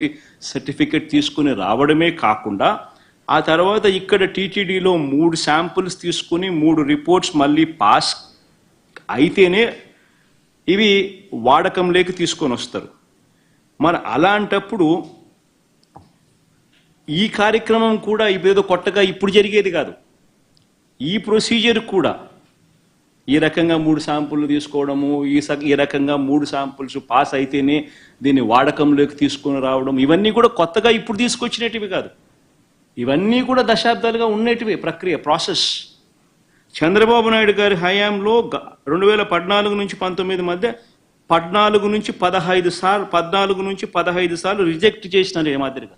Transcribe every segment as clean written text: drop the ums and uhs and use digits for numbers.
Certificate తీసుకుని రావడమే కాకుండా ఆ తర్వాత ఇక్కడ టీటీడీలో 3 శాంపుల్స్ తీసుకుని 3 రిపోర్ట్స్ మళ్ళీ పాస్ అయితేనే ఇవి వాడకంలోకి తీసుకొని వస్తారు. మరి అలాంటప్పుడు ఈ కార్యక్రమం కూడా ఇదేదో కొత్తగా ఇప్పుడు జరిగేది కాదు. ఈ ప్రొసీజర్ కూడా ఈ రకంగా 3 శాంపుల్ తీసుకోవడము, ఈ రకంగా 3 శాంపుల్స్ పాస్ అయితేనే దీన్ని వాడకంలోకి తీసుకొని రావడం, ఇవన్నీ కూడా కొత్తగా ఇప్పుడు తీసుకొచ్చినటివి కాదు. ఇవన్నీ కూడా దశాబ్దాలుగా ఉన్నటివి ప్రక్రియ, ప్రాసెస్. చంద్రబాబు నాయుడు గారి హయాంలో 2014 నుంచి 19 మధ్య 14 నుంచి 15 సార్లు రిజెక్ట్ చేసినారు. ఏ మాదిరిగా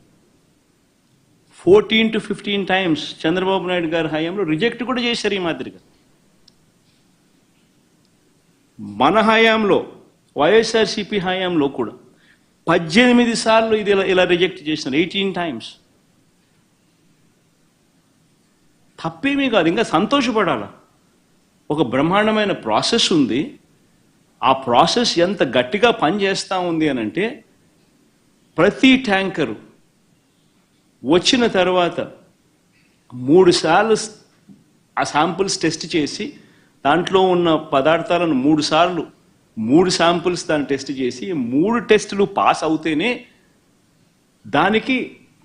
14 to 15 టైమ్స్ చంద్రబాబు నాయుడు గారి హయాంలో రిజెక్ట్ కూడా చేశారు ఈ మాదిరిగా. మన హయాంలో వైఎస్ఆర్సీపీ హయాంలో కూడా 18 సార్లు ఇది ఇలా రిజెక్ట్ చేసినారు, 18 టైమ్స్. తప్పేమీ కాదు, ఇంకా సంతోషపడాల. ఒక బ్రహ్మాండమైన ప్రాసెస్ ఉంది. ఆ ప్రాసెస్ ఎంత గట్టిగా పనిచేస్తూ ఉంది అని అంటే, ప్రతి ట్యాంకరు వచ్చిన తర్వాత 3 సార్లు ఆ శాంపుల్స్ టెస్ట్ చేసి దాంట్లో ఉన్న పదార్థాలను 3 శాంపుల్స్ దాన్ని టెస్ట్ చేసి 3 టెస్టులు పాస్ అవుతేనే దానికి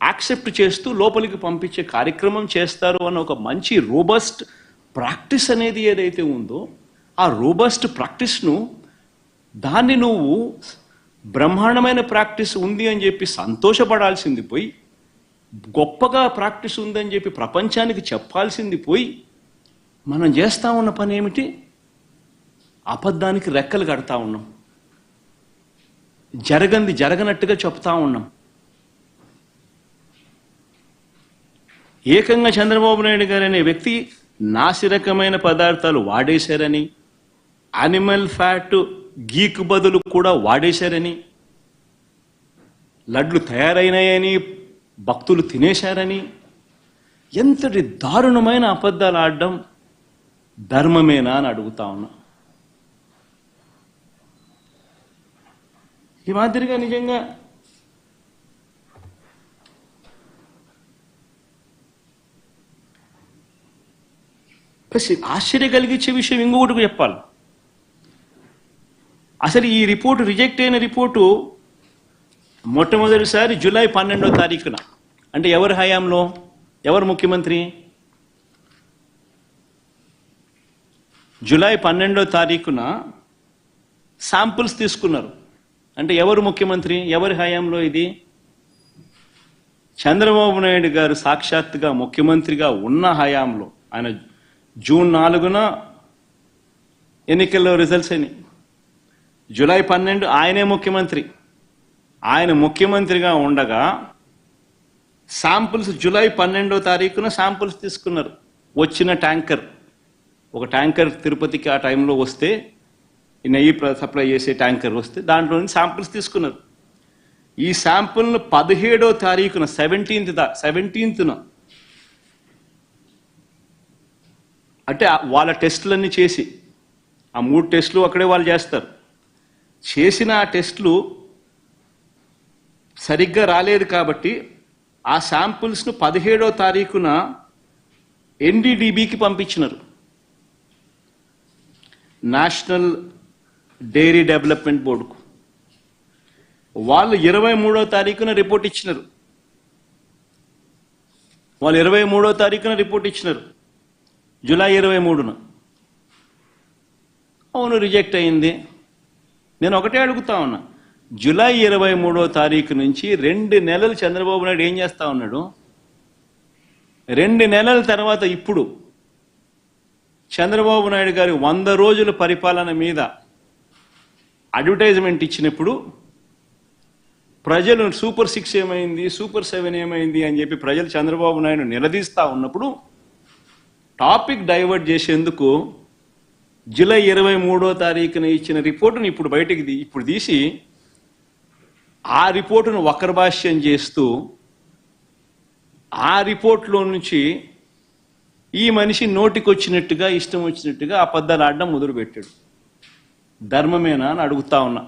యాక్సెప్ట్ చేస్తూ లోపలికి పంపించే కార్యక్రమం చేస్తారు అన్న ఒక మంచి రోబస్ట్ ప్రాక్టీస్ అనేది ఏదైతే ఉందో, ఆ రోబస్ట్ ప్రాక్టీస్ను దాన్ని నువ్వు బ్రహ్మాండమైన ప్రాక్టీస్ ఉంది అని చెప్పి సంతోషపడాల్సింది పోయి, గొప్పగా ప్రాక్టీస్ ఉందని చెప్పి ప్రపంచానికి చెప్పాల్సింది పోయి, మనం చేస్తూ ఉన్న పని ఏమిటి? అబద్ధానికి రెక్కలు కడతా ఉన్నాం, జరగనట్టుగా చెప్తా ఉన్నాం. ఏకంగా చంద్రబాబు నాయుడు గారు అనే వ్యక్తి నాసిరకమైన పదార్థాలు వాడేశారని, యానిమల్ ఫ్యాట్ గీకు బదులు కూడా వాడేశారని, లడ్లు తయారైనాయని భక్తులు తినేశారని, ఎంతటి దారుణమైన అబద్ధాలు ఆడడం ధర్మమేనా అని అడుగుతా ఉన్నా. ఈ మాదిరిగా నిజంగా ఆశ్చర్య కలిగించే విషయం ఇంకొకటి చెప్పాలి. అసలు ఈ రిపోర్టు, రిజెక్ట్ అయిన రిపోర్టు మొట్టమొదటిసారి జూలై 12వ తారీఖున, అంటే ఎవరి హయాంలో, ఎవరు ముఖ్యమంత్రి? జూలై 12వ తారీఖున శాంపుల్స్ తీసుకున్నారు. అంటే ఎవరు ముఖ్యమంత్రి, ఎవరి హయాంలో ఇది? చంద్రబాబు నాయుడు గారు సాక్షాత్తుగా ముఖ్యమంత్రిగా ఉన్న హయాంలో. ఆయన జూన్ 4న ఎన్నికల్లో రిజల్ట్స్ అయినాయి. జూలై 12 ఆయనే ముఖ్యమంత్రి. ఆయన ముఖ్యమంత్రిగా ఉండగా శాంపుల్స్ జూలై 12వ తారీఖున శాంపుల్స్ తీసుకున్నారు. వచ్చిన ట్యాంకర్, ఒక ట్యాంకర్ తిరుపతికి ఆ టైంలో వస్తే, నెయ్యి సప్లై చేసే ట్యాంకర్ వస్తే దాంట్లో నుంచి శాంపుల్స్ తీసుకున్నారు. ఈ శాంపుల్ను 17వ తారీఖున 17న అంటే వాళ్ళ టెస్టులన్నీ చేసి, ఆ 3 టెస్టులు అక్కడే వాళ్ళు చేస్తారు. చేసిన ఆ టెస్టులు సరిగ్గా రాలేదు కాబట్టి ఆ శాంపుల్స్ను 17వ తారీఖున ఎన్డీడీబీకి పంపించినారు, నేషనల్ డైరీ డెవలప్మెంట్ బోర్డుకు. వాళ్ళు 23వ తారీఖున రిపోర్ట్ ఇచ్చినారు. జూలై 23న. అవును, రిజెక్ట్ అయింది. నేను ఒకటే అడుగుతా ఉన్నా, జూలై 23వ తారీఖు నుంచి 2 నెలలు చంద్రబాబు నాయుడు ఏం చేస్తా ఉన్నాడు? 2 నెలల తర్వాత ఇప్పుడు చంద్రబాబు నాయుడు గారి 100 రోజుల పరిపాలన మీద అడ్వర్టైజ్మెంట్ ఇచ్చినప్పుడు ప్రజలు సూపర్ 6 ఏమైంది, సూపర్ 7 ఏమైంది అని చెప్పి ప్రజలు చంద్రబాబు నాయుడు నిలదీస్తూ ఉన్నప్పుడు టాపిక్ డైవర్ట్ చేసేందుకు జూలై 23వ తారీఖున ఇచ్చిన రిపోర్టును ఇప్పుడు తీసి ఆ రిపోర్టును వక్రభాష్యం చేస్తూ ఆ రిపోర్ట్లో నుంచి ఈ మనిషి నోటికొచ్చినట్టుగా, ఇష్టం వచ్చినట్టుగా అబద్ధాలు ఆడడం మొదలుపెట్టాడు. ధర్మమేనా అని అడుగుతా ఉన్నా.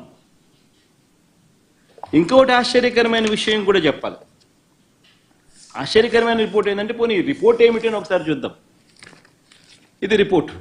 ఇంకొకటి ఆశ్చర్యకరమైన విషయం కూడా చెప్పాలి. ఆశ్చర్యకరమైన రిపోర్ట్ ఏంటంటే, పోనీ రిపోర్ట్ ఏమిటి అని ఒకసారి చూద్దాం. ఇది రిపోర్ట్.